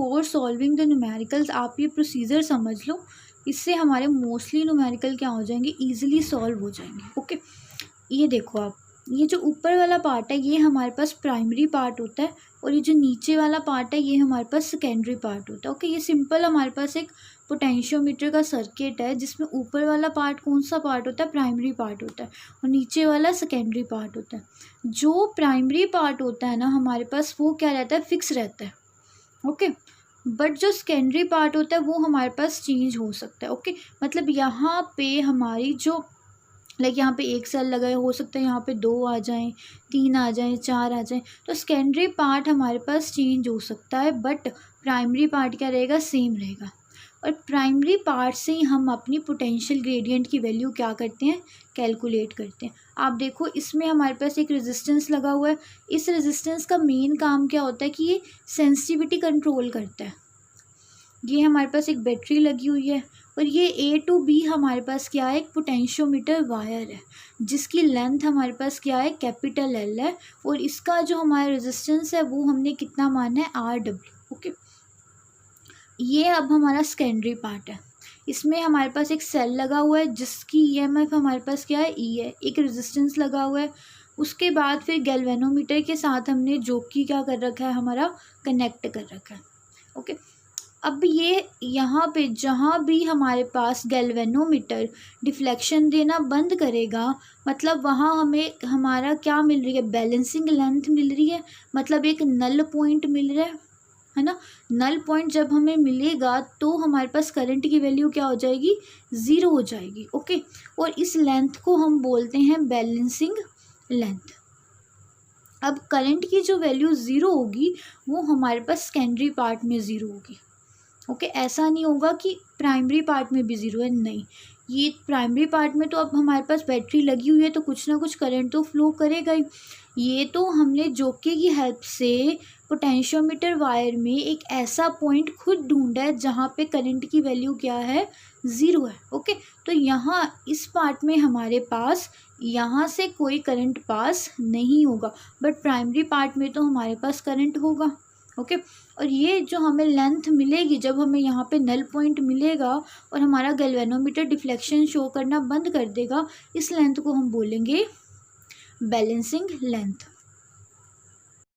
Before solving the numericals आप ये procedure समझ लो, इससे हमारे मोस्टली न्यूमेरिकल क्या हो जाएंगे, ईजिली सॉल्व हो जाएंगे। ओके, ये देखो आप, ये जो ऊपर वाला पार्ट है ये हमारे पास प्राइमरी पार्ट होता है, और ये जो नीचे वाला पार्ट है ये हमारे पास सेकेंडरी पार्ट होता है। ओके, ये सिंपल हमारे पास एक पोटेंशियोमीटर का सर्किट है जिसमें ऊपर वाला पार्ट कौन सा पार्ट होता है, प्राइमरी पार्ट होता है, और नीचे वाला सेकेंडरी पार्ट होता है। जो प्राइमरी पार्ट होता है ना हमारे पास, वो क्या रहता है, फिक्स रहता है। ओके, बट जो सेकेंडरी पार्ट होता है वो हमारे पास चेंज हो सकता है। ओके, मतलब यहाँ पे हमारी जो लाइक यहाँ पे एक सेल लगा है, हो सकता है यहाँ पे 2 आ जाएं, 3 आ जाएं, 4 आ जाएं, तो सेकेंडरी पार्ट हमारे पास चेंज हो सकता है, बट प्राइमरी पार्ट क्या रहेगा, सेम रहेगा। और प्राइमरी पार्ट से ही हम अपनी पोटेंशियल ग्रेडियंट की वैल्यू क्या करते हैं, कैलकुलेट करते हैं। आप देखो इसमें हमारे पास एक रेजिस्टेंस लगा हुआ है, इस रेजिस्टेंस का मेन काम क्या होता है कि ये सेंसिटिविटी कंट्रोल करता है। ये हमारे पास एक बैटरी लगी हुई है, और ये A to B हमारे पास क्या है, एक पोटेंशियोमीटर वायर है जिसकी लेंथ हमारे पास क्या है, कैपिटल L है, और इसका जो हमारा रेजिस्टेंस है वो हमने कितना माना है, RW। ओके, ये अब हमारा सेकेंडरी पार्ट है। इसमें हमारे पास एक सेल लगा हुआ है जिसकी EMF हमारे पास क्या है, E है, एक रेजिस्टेंस लगा हुआ है। उसके बाद फिर गैल्वेनोमीटर के साथ हमने जो कि क्या कर रखा है, हमारा कनेक्ट कर रखा है। ओके, अब ये यहाँ पे जहाँ भी हमारे पास गैल्वेनोमीटर डिफ्लेक्शन देना बंद करेगा, मतलब वहाँ हमें हमारा क्या मिल रही है, बैलेंसिंग लेंथ मिल रही है, मतलब एक नल पॉइंट मिल रहा है ना। नल पॉइंट जब हमें मिलेगा तो हमारे पास करंट की वैल्यू क्या हो जाएगी, 0 हो जाएगी। ओके, और इस लेंथ को हम बोलते हैं बैलेंसिंग लेंथ। अब करंट की जो वैल्यू 0 होगी वो हमारे पास सेकेंडरी पार्ट में 0 होगी। ओके, ऐसा नहीं होगा कि प्राइमरी पार्ट में भी 0 है, नहीं, ये प्राइमरी पार्ट में तो अब हमारे पास बैटरी लगी हुई है तो कुछ ना कुछ करंट तो फ्लो करेगा ही। ये तो हमने जोके की हेल्प से पोटेंशियोमीटर वायर में एक ऐसा पॉइंट खुद ढूंढा है जहाँ पे करंट की वैल्यू क्या है, 0 है। ओके, तो यहाँ इस पार्ट में हमारे पास यहाँ से कोई करंट पास नहीं होगा, बट प्राइमरी पार्ट में तो हमारे पास करंट होगा। ओके, और ये जो हमें लेंथ मिलेगी जब हमें यहाँ पे नल पॉइंट मिलेगा और हमारा गैल्वेनोमीटर डिफ्लेक्शन शो करना बंद कर देगा, इस लेंथ को हम बोलेंगे बैलेंसिंग लेंथ।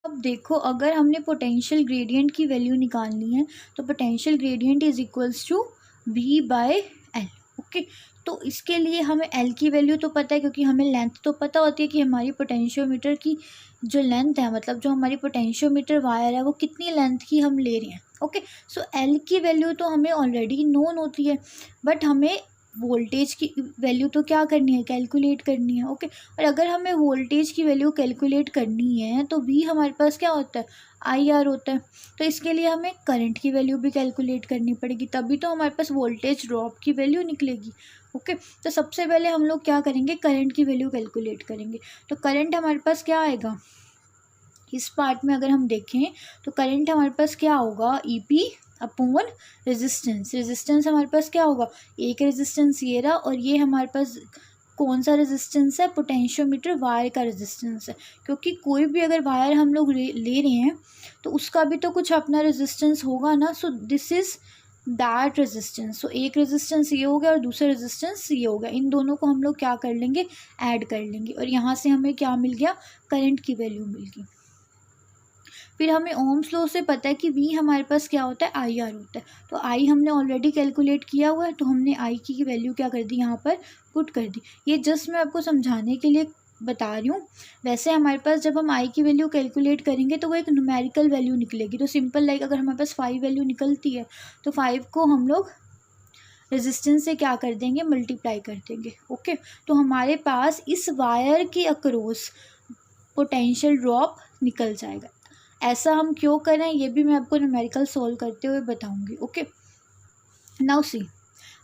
अब देखो, अगर हमने पोटेंशियल ग्रेडियंट की वैल्यू निकालनी है तो potential gradient is equals to V/L। Okay, तो इसके लिए हमें L की वैल्यू तो पता है क्योंकि हमें लेंथ तो पता होती है कि हमारी पोटेंशियोमीटर की जो लेंथ है, मतलब जो हमारी पोटेंशियोमीटर वायर है वो कितनी लेंथ की हम ले रहे हैं। ओके, सो L की वैल्यू तो हमें ऑलरेडी नोन होती है, बट हमें वोल्टेज की वैल्यू तो क्या करनी है, कैलकुलेट करनी है। ओके, और अगर हमें वोल्टेज की वैल्यू कैलकुलेट करनी है तो V हमारे पास क्या होता है, IR होता है, तो इसके लिए हमें करंट की वैल्यू भी कैलकुलेट करनी पड़ेगी, तभी तो हमारे पास वोल्टेज ड्रॉप की वैल्यू निकलेगी। ओके, तो सबसे पहले हम लोग क्या करेंगे, करंट की वैल्यू कैलकुलेट करेंगे। तो करंट हमारे पास क्या आएगा, इस पार्ट में अगर हम देखें तो करंट हमारे पास क्या होगा, EP अपॉन रेजिस्टेंस। रेजिस्टेंस हमारे पास क्या होगा, एक रेजिस्टेंस ये रहा, और ये हमारे पास कौन सा रेजिस्टेंस है, पोटेंशियोमीटर वायर का रेजिस्टेंस है, क्योंकि कोई भी अगर वायर हम लोग ले रहे हैं तो उसका भी तो कुछ अपना रेजिस्टेंस होगा ना। So this is that resistance. So एक रेजिस्टेंस ये हो गया और दूसरा रेजिस्टेंस ये हो गया, इन दोनों को हम लोग क्या कर लेंगे, ऐड कर लेंगे, और यहाँ से हमें क्या मिल गया, करंट की वैल्यू मिल गई। फिर हमें ओम्स लॉ से पता है कि V हमारे पास क्या होता है, IR होता है, तो I हमने ऑलरेडी कैलकुलेट किया हुआ है, तो हमने I की वैल्यू क्या कर दी, यहाँ पर पुट कर दी। ये जस्ट मैं आपको समझाने के लिए बता रही हूँ। वैसे हमारे पास जब हम I की वैल्यू कैलकुलेट करेंगे तो वो एक न्यूमेरिकल वैल्यू निकलेगी। तो सिंपल लाइक अगर हमारे पास 5 वैल्यू निकलती है तो 5 को हम लोग रेजिस्टेंस से क्या कर देंगे, मल्टीप्लाई कर देंगे। ओके, तो हमारे पास इस वायर के अक्रॉस पोटेंशियल ड्रॉप निकल जाएगा। ऐसा हम क्यों करें ये भी मैं आपको न्यूमेरिकल सॉल्व करते हुए बताऊंगी। ओके, नाउ सी,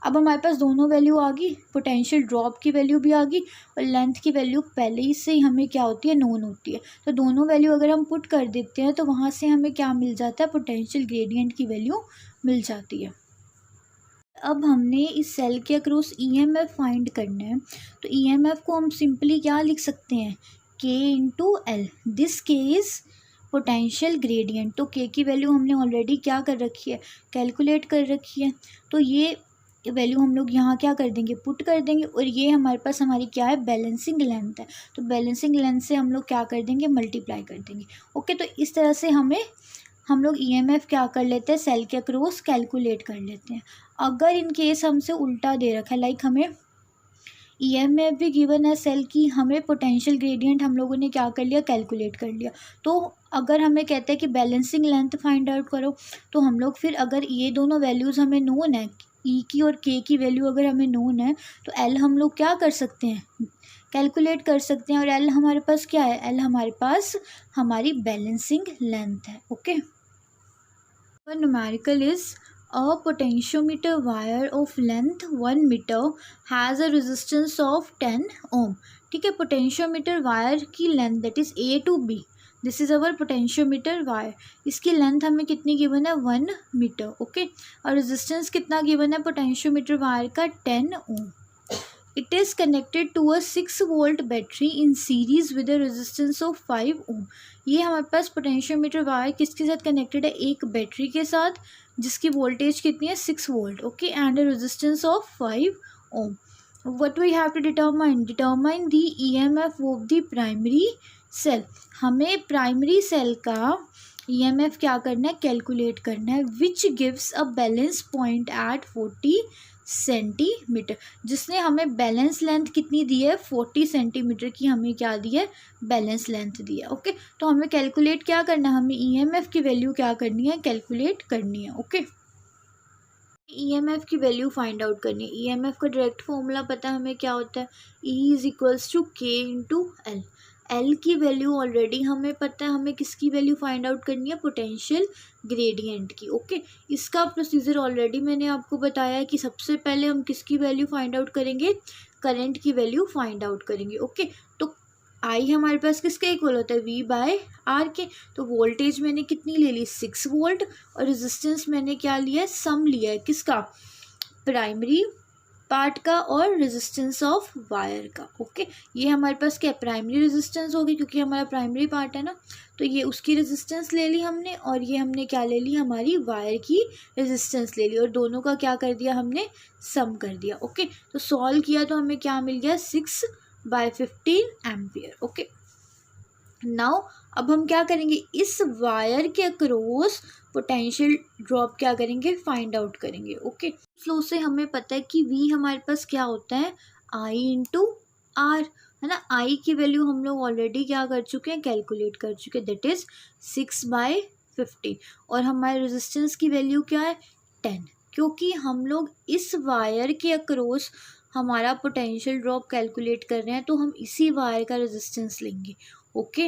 अब हमारे पास दोनों वैल्यू आ गई, पोटेंशियल ड्रॉप की वैल्यू भी आ गई और लेंथ की वैल्यू पहले ही से हमें क्या होती है, नोन होती है। तो दोनों वैल्यू अगर हम पुट कर देते हैं तो वहाँ से हमें क्या मिल जाता है, पोटेंशियल ग्रेडियंट की वैल्यू मिल जाती है। अब हमने इस सेल के अक्रॉस EMF फाइंड करना है, तो EMF को हम सिंपली क्या लिख सकते हैं, K × L। This K is potential gradient, तो के की वैल्यू हमने ऑलरेडी क्या कर रखी है, कैलकुलेट कर रखी है, तो ये वैल्यू हम लोग यहाँ क्या कर देंगे, पुट कर देंगे, और ये हमारे पास हमारी क्या है, बैलेंसिंग लेंथ है, तो बैलेंसिंग लेंथ से हम लोग क्या कर देंगे, मल्टीप्लाई कर देंगे। ओके, तो इस तरह से हम लोग ईएमएफ क्या कर लेते हैं, सेल के अक्रॉस कैलकुलेट कर लेते हैं। अगर इन केस हमसे उल्टा दे रखा है, लाइक हमें ईएमएफ भी गिवन है सेल की, हमें पोटेंशियल ग्रेडियंट हम लोगों ने क्या कर लिया, कैलकुलेट कर लिया, तो अगर हमें कहते हैं कि बैलेंसिंग लेंथ फाइंड आउट करो, तो हम लोग फिर अगर ये दोनों वैल्यूज़ हमें नोन है, ई की और के की वैल्यू अगर हमें नोन है, तो एल हम लोग क्या कर सकते हैं, कैलकुलेट कर सकते हैं, और एल हमारे पास क्या है, एल हमारे पास हमारी बैलेंसिंग लेंथ है। Okay, numerical is a potentiometer wire of length 1 meter has a resistance of 10 ohm। ठीक है, पोटेंशियोमीटर वायर की length that is A to B, this is our potentiometer wire, इसकी लेंथ हमें कितनी given है, 1 metre. Okay, और resistance कितना given है पोटेंशियोमीटर वायर का, 10 ohm. It is connected to a 6 volt battery in series with a resistance of 5 ohm. ये हमारे पास पोटेंशियोमीटर वायर किसके साथ कनेक्टेड है, एक बैटरी के साथ, जिसकी वोल्टेज कितनी है, 6 volt. Okay, and a resistance of 5 ohm. What we have to determine the EMF of the primary cell, हमें प्राइमरी सेल का ईएमएफ क्या करना है, कैलकुलेट करना है, which gives a balance point at 40 centimetre, जिसने हमें बैलेंस लेंथ कितनी दी है, 40 सेंटीमीटर की हमें क्या दी है, बैलेंस लेंथ दी है। ओके, तो हमें कैलकुलेट क्या करना है, हमें ईएमएफ की वैल्यू क्या करनी है, कैलकुलेट करनी है। ओके, ईएमएफ की वैल्यू फाइंड आउट करनी है। ईएमएफ का डायरेक्ट फॉर्मूला पता है हमें क्या होता है, ई इज इक्वल्स टू के इंटू एल। एल की वैल्यू ऑलरेडी हमें पता है, हमें किसकी वैल्यू फाइंड आउट करनी है, पोटेंशियल ग्रेडियंट की। ओके, इसका प्रोसीजर ऑलरेडी मैंने आपको बताया है कि सबसे पहले हम किसकी वैल्यू फाइंड आउट करेंगे, करंट की वैल्यू फाइंड आउट करेंगे। ओके, तो आई हमारे पास किसके इक्वल होता है, वी बाय आर के, तो वोल्टेज मैंने कितनी ले ली, 6 वोल्ट, और रेजिस्टेंस मैंने क्या लिया है, सम लिया है, किसका, प्राइमरी पार्ट का और रेजिस्टेंस ऑफ वायर का। ओके, ये हमारे पास क्या, प्राइमरी रेजिस्टेंस होगी क्योंकि हमारा प्राइमरी पार्ट है ना, तो ये उसकी रेजिस्टेंस ले ली हमने, और ये हमने क्या ले ली, हमारी वायर की रेजिस्टेंस ले ली, और दोनों का क्या कर दिया हमने, सम कर दिया। ओके, तो सॉल्व किया तो हमें क्या मिल गया, 6/15 एम्पियर। ओके, नाउ अब हम क्या करेंगे, इस वायर के अक्रॉस पोटेंशियल ड्रॉप क्या करेंगे, फाइंड आउट करेंगे। ओके, फ्लो से हमें पता है कि वी हमारे पास क्या होता है, आई इंटू आर, है ना। आई की वैल्यू हम लोग ऑलरेडी क्या कर चुके हैं, कैलकुलेट कर चुके हैं, दैट इज 6/15, और हमारे रेजिस्टेंस की वैल्यू क्या है, 10, क्योंकि हम लोग इस वायर के अक्रॉस हमारा पोटेंशियल ड्रॉप कैलकुलेट कर रहे हैं, तो हम इसी वायर का रेजिस्टेंस लेंगे। Okay,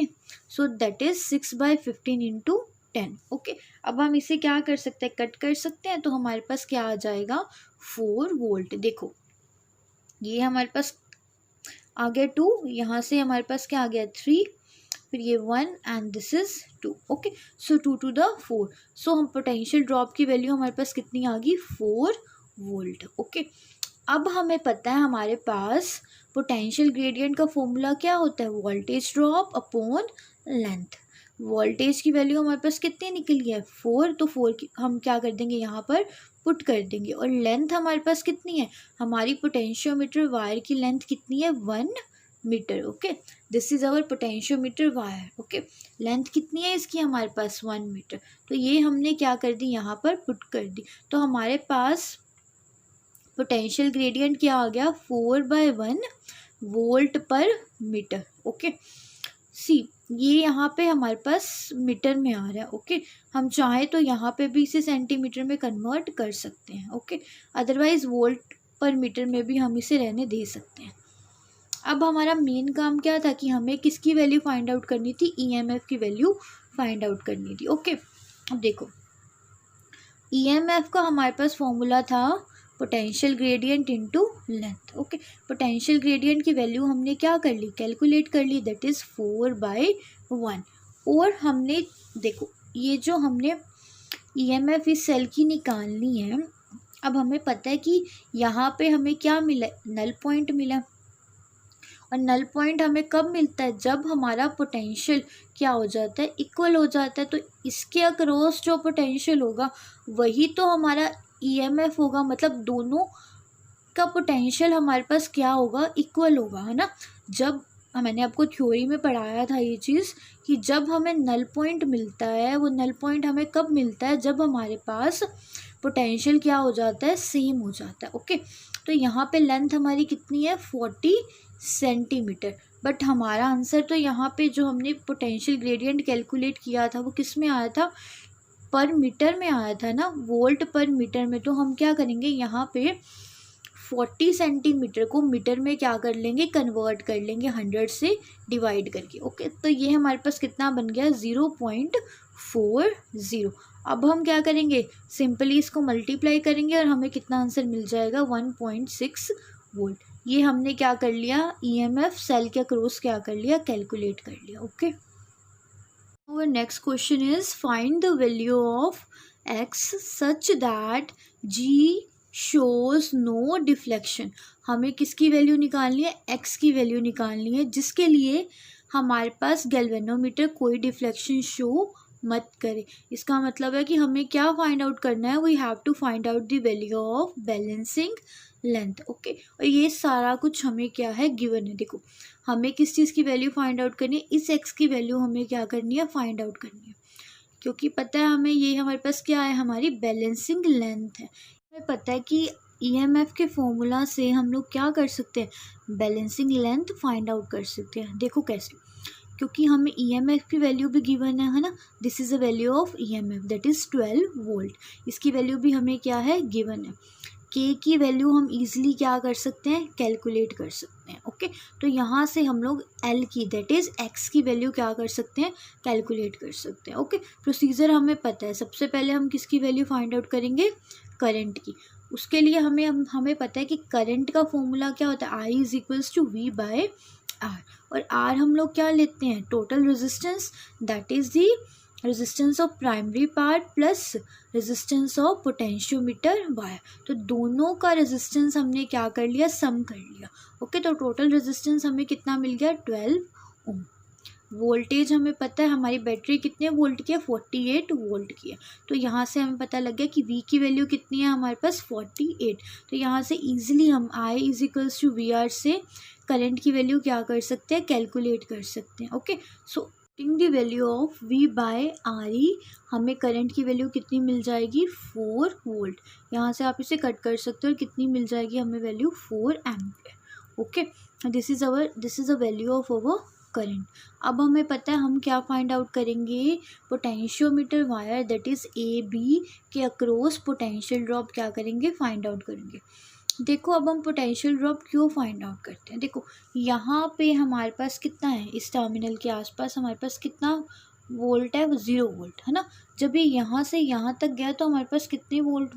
so that is 6/15 into 10। Okay, अब हम इसे क्या कर सकते हैं, कट कर सकते हैं, तो हमारे पास क्या आ जाएगा, 4 वोल्ट। देखो ये हमारे पास आ गया 2, यहाँ से हमारे पास क्या आ गया, 3, फिर ये 1 and this is 2। Okay, so 2 to the 4, सो हम पोटेंशियल ड्रॉप की वैल्यू हमारे पास कितनी आ गई, 4 वोल्ट। ओके, अब हमें पता है हमारे पास पोटेंशियल ग्रेडियंट का फॉर्मूला क्या होता है, voltage drop upon length. Voltage की वैल्यू हमारे पास कितनी निकली है, 4, तो 4 की हम क्या कर देंगे, यहाँ पर पुट कर देंगे, और लेंथ हमारे पास कितनी है, हमारी पोटेंशियोमीटर वायर की लेंथ कितनी है, 1 metre. Okay, this is our potentiometer wire. Okay, length कितनी है इसकी, हमारे पास 1 मीटर, तो ये हमने क्या कर दी, यहाँ पर पुट कर दी, तो हमारे पास पोटेंशियल ग्रेडियंट क्या आ गया, 4/1 वोल्ट पर मीटर। ओके, सी ये यहाँ पे हमारे पास मीटर में आ रहा है। ओके, हम चाहे तो यहाँ पे भी इसे सेंटीमीटर में कन्वर्ट कर सकते हैं। ओके, अदरवाइज वोल्ट पर मीटर में भी हम इसे रहने दे सकते हैं। अब हमारा मेन काम क्या था कि हमें किसकी वैल्यू फाइंड आउट करनी थी, ईएमएफ की वैल्यू फाइंड आउट करनी थी। ओके, अब देखो ईएमएफ का हमारे पास फॉर्मूला था potential gradient into length. Okay, potential gradient की वैल्यू हमने क्या कर ली, कैलकुलेट कर ली, दैट इज़ 4/1, और हमने देखो ये जो हमने ईएमएफ इस सेल की निकालनी है, अब हमें पता है कि यहाँ पे हमें क्या मिला, नल पॉइंट मिला, और नल पॉइंट हमें कब मिलता है, जब हमारा पोटेंशियल क्या हो जाता है, इक्वल हो जाता है। तो इसके अक्रॉस जो पोटेंशियल होगा वही तो हमारा ईएमएफ होगा, मतलब दोनों का पोटेंशियल हमारे पास क्या होगा, इक्वल होगा, है ना। जब मैंने आपको थ्योरी में पढ़ाया था ये चीज़ कि जब हमें नल पॉइंट मिलता है, वो नल पॉइंट हमें कब मिलता है, जब हमारे पास पोटेंशियल क्या हो जाता है, सेम हो जाता है। ओके, तो यहाँ पे लेंथ हमारी कितनी है, 40 सेंटीमीटर। बट हमारा आंसर तो यहाँ पे जो हमने पोटेंशियल ग्रेडियंट कैलकुलेट किया था वो किस में आया था, पर मीटर में आया था ना, वोल्ट पर मीटर में। तो हम क्या करेंगे, यहाँ पे 40 सेंटीमीटर को मीटर में क्या कर लेंगे, कन्वर्ट कर लेंगे 100 से डिवाइड करके। ओके, तो ये हमारे पास कितना बन गया, 0.40। अब हम क्या करेंगे, सिंपली इसको मल्टीप्लाई करेंगे और हमें कितना आंसर मिल जाएगा, 1.6 वोल्ट। ये हमने क्या कर लिया, ईएमएफ सेल के अक्रॉस क्या कर लिया, कैलकुलेट कर लिया। Okay, our next question is find the value of x such that g shows no deflection। हमें किसकी वैल्यू निकालनी है, x की वैल्यू निकालनी है, जिसके लिए हमारे पास गैल्वेनोमीटर कोई डिफ्लेक्शन शो मत करे। इसका मतलब है कि हमें क्या फाइंड आउट करना है, we have to find out the value of balancing length. Okay, और ये सारा कुछ हमें क्या है, गिवन है। देखो हमें किस चीज़ की वैल्यू फाइंड आउट करनी है, इस एक्स की वैल्यू हमें क्या करनी है, फाइंड आउट करनी है, क्योंकि पता है हमें ये हमारे पास क्या है, हमारी बैलेंसिंग लेंथ है। हमें पता है कि ईएमएफ के फॉर्मूला से हम लोग क्या कर सकते हैं, बैलेंसिंग लेंथ फाइंड आउट कर सकते हैं। देखो कैसे, क्योंकि हमें ईएमएफ की वैल्यू भी गिवन है ना, this is a value of EMF that is 12 volt. इसकी वैल्यू भी हमें क्या है, गिवन है। के की वैल्यू हम इजीली क्या कर सकते हैं, कैलकुलेट कर सकते हैं। ओके, तो यहाँ से हम लोग एल की दैट इज़ एक्स की वैल्यू क्या कर सकते हैं, कैलकुलेट कर सकते हैं। ओके, प्रोसीजर हमें पता है। सबसे पहले हम किसकी वैल्यू फाइंड आउट करेंगे, करंट की। उसके लिए हमें पता है कि करंट का फॉर्मूला क्या होता है, I is equals to V by R. और आर हम लोग क्या लेते हैं, total resistance that is the resistance of primary part plus resistance of potentiometer wire. तो दोनों का रेजिस्टेंस हमने क्या कर लिया, सम कर लिया। ओके, तो टोटल रेजिस्टेंस हमें कितना मिल गया, 12 ओम। वोल्टेज हमें पता है हमारी बैटरी कितने वोल्ट की है, 48 वोल्ट की है। तो यहाँ से हमें पता लग गया कि V की वैल्यू कितनी है हमारे पास, 48। तो यहाँ से इजीली हम I is equals to V R से करंट की वैल्यू क्या कर सकते हैं, कैलकुलेट कर सकते हैं। Okay, so in the value of V by RE हमें करंट की वैल्यू कितनी मिल जाएगी, 4 वोल्ट। यहाँ से आप इसे कट कर सकते हो, कितनी मिल जाएगी हमें value, 4 ampere. Okay, this is a value of our current. अब हमें पता है हम क्या फाइंड आउट करेंगे, potentiometer wire that is AB के अक्रॉस पोटेंशियल ड्रॉप क्या करेंगे, फाइंड आउट करेंगे। देखो अब हम पोटेंशियल ड्रॉप क्यों फाइंड आउट करते हैं, देखो यहाँ पे हमारे पास कितना है, इस टर्मिनल के आसपास हमारे पास कितना वोल्ट है, 0 वोल्ट है ना। जब ये यहाँ से यहाँ तक गया तो हमारे पास कितने वोल्ट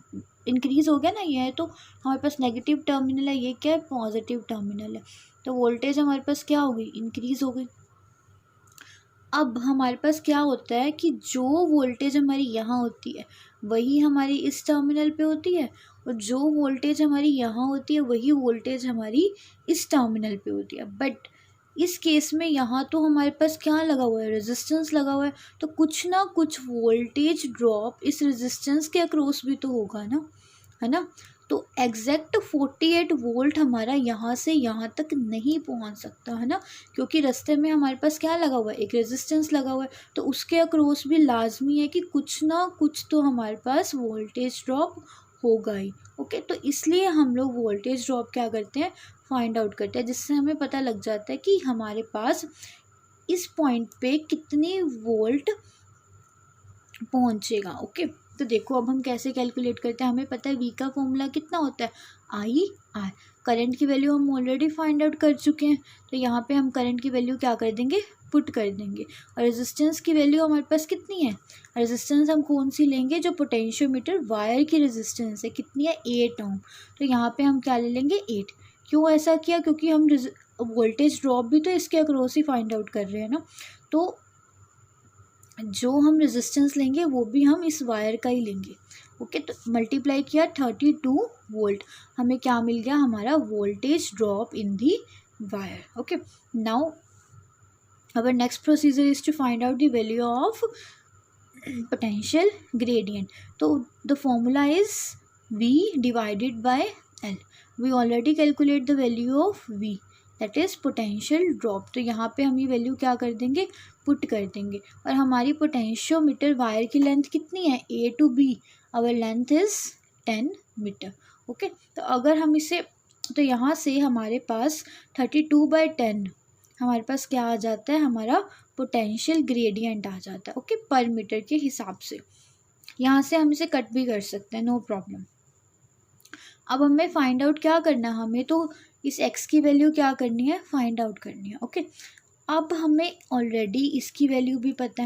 इंक्रीज़ हो गया ना, ये है तो हमारे पास नेगेटिव टर्मिनल है, ये क्या है, पॉजिटिव टर्मिनल है। तो वोल्टेज हमारे पास क्या हो गई, इंक्रीज़ हो गई। अब हमारे पास क्या होता है कि जो वोल्टेज हमारी यहाँ होती है वही हमारी इस टर्मिनल पे होती है, और जो वोल्टेज हमारी यहाँ होती है वही वोल्टेज हमारी इस टर्मिनल पे होती है। बट इस केस में यहाँ तो हमारे पास क्या लगा हुआ है, रेजिस्टेंस लगा हुआ है, तो कुछ ना कुछ वोल्टेज ड्रॉप इस रेजिस्टेंस के अक्रॉस भी तो होगा ना, है ना। तो एग्जैक्ट 48 वोल्ट हमारा यहाँ से यहाँ तक नहीं पहुँच सकता, है ना, क्योंकि रास्ते में हमारे पास क्या लगा हुआ है, एक रेजिस्टेंस लगा हुआ है। तो उसके अक्रॉस भी लाजमी है कि कुछ ना कुछ तो हमारे पास वोल्टेज ड्रॉप होगा ही। ओके, तो इसलिए हम लोग वोल्टेज ड्रॉप क्या करते हैं, फाइंड आउट करते हैं, जिससे हमें पता लग जाता है कि हमारे पास इस पॉइंट पे कितनी वोल्ट पहुँचेगा। ओके, तो देखो अब हम कैसे कैलकुलेट करते हैं, हमें पता है V का फॉर्मूला कितना होता है, IR। करंट की वैल्यू हम ऑलरेडी फाइंड आउट कर चुके हैं, तो यहाँ पे हम करंट की वैल्यू क्या कर देंगे, पुट कर देंगे। और रेजिस्टेंस की वैल्यू हमारे पास कितनी है, रेजिस्टेंस हम कौन सी लेंगे, जो पोटेंशियोमीटर वायर की रेजिस्टेंस है, कितनी है, 8 ओम। तो यहाँ पे हम क्या ले लेंगे, 8। क्यों ऐसा किया, क्योंकि हम वोल्टेज ड्रॉप भी तो इसके अक्रॉस ही फाइंड आउट कर रहे हैं ना, तो जो हम रेजिस्टेंस लेंगे वो भी हम इस वायर का ही लेंगे। ओके, तो मल्टीप्लाई किया 32 वोल्ट, हमें क्या मिल गया, हमारा voltage drop in the wire. Okay, now our next procedure is to find out the value of potential gradient. So the formula is V divided by L. We already calculate the value of V, that is potential drop. तो यहाँ पे हम ये value क्या कर देंगे, put कर देंगे. और हमारी पोटेंशियोमीटर वायर की लेंथ कितनी है, A to B, our length is 10 metre. Okay, तो अगर हम इसे, तो यहाँ से हमारे पास 32/10 हमारे पास क्या आ जाता है, हमारा पोटेंशियल ग्रेडियंट आ जाता है. ओके, पर मीटर के हिसाब से. यहाँ से हम इसे कट भी कर सकते हैं, नो प्रॉब्लम. अब हमें फाइंड आउट क्या करना है, हमें तो इस x की वैल्यू क्या करनी है, फाइंड आउट करनी है. ओके, अब हमें ऑलरेडी इसकी वैल्यू भी पता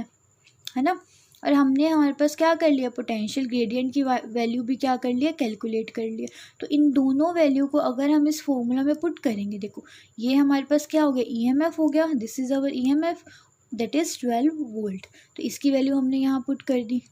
है ना, और हमने हमारे पास क्या कर लिया, पोटेंशियल ग्रेडियंट की वैल्यू भी क्या कर लिया, कैलकुलेट कर लिया. तो इन दोनों वैल्यू को अगर हम इस फॉर्मूला में पुट करेंगे, देखो ये हमारे पास क्या हो गया, EMF हो गया, this is our EMF, that is 12 volt. तो इसकी वैल्यू हमने यहाँ पुट कर दी.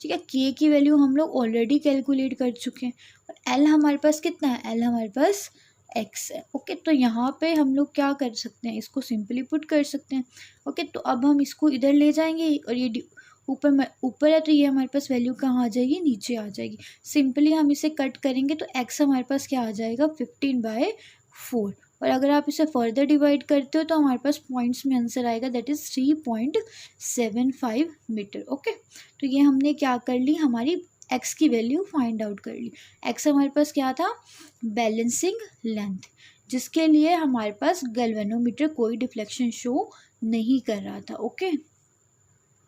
ठीक है, K की वैल्यू हम लोग ऑलरेडी कैलकुलेट कर चुके हैं. और L हमारे पास कितना है, L हमारे पास x है. ओके, तो यहाँ पे हम लोग क्या कर सकते हैं, इसको सिंपली पुट कर सकते हैं. ओके, तो अब हम इसको इधर ले जाएंगे और ये ऊपर है, तो ये हमारे पास वैल्यू कहाँ आ जाएगी, नीचे आ जाएगी. सिंपली हम इसे कट करेंगे तो x हमारे पास क्या आ जाएगा, 15/4. और अगर आप इसे फर्दर डिवाइड करते हो तो हमारे पास पॉइंट्स में आंसर आएगा, दैट इज़ 3.75 मीटर. ओके, तो ये हमने क्या कर ली, हमारी x की वैल्यू फाइंड आउट कर ली. x हमारे पास क्या था, बैलेंसिंग लेंथ, जिसके लिए हमारे पास गैल्वेनोमीटर कोई डिफ्लेक्शन शो नहीं कर रहा था. ओके,